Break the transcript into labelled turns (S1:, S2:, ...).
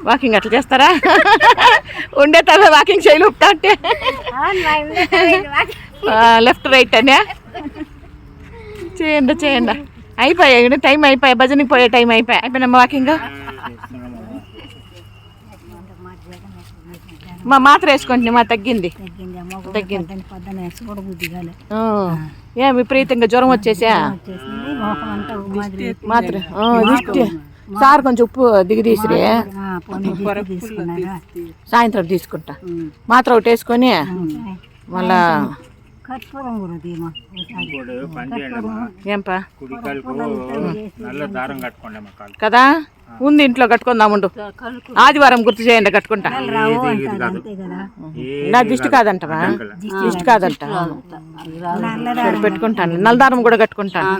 S1: Walking అట్లా చేస్తారా? ఉండే తవే వాకింగ్ చేయలు అంటే లెఫ్ట్ రైట్ అనే చేయండి చేయండి. అయిపోయాయి టైం అయిపోయాయి, భజనకి పోయే టైం అయిపోయినమ్మా వాకింగ్. మా మాత్ర వేసుకోండి, మా తగ్గింది. ఏం విపరీతంగా జ్వరం వచ్చేసా? మాత్ర సార్ కొంచెం ఉప్పు దిగదీసిరే, సాయంత్రం తీసుకుంటా. మాత్ర ఒకటి వేసుకొని మళ్ళా ఏంపా కదా ఉంది ఇంట్లో కట్టుకుందాం. ఉండు, ఆదివారం గుర్తు చేయండి, కట్టుకుంటా. నా దిష్టి కాదంటవా? దిష్టి కాదంట, పెట్టుకుంటాను. నల్లదారం కూడా కట్టుకుంటాను.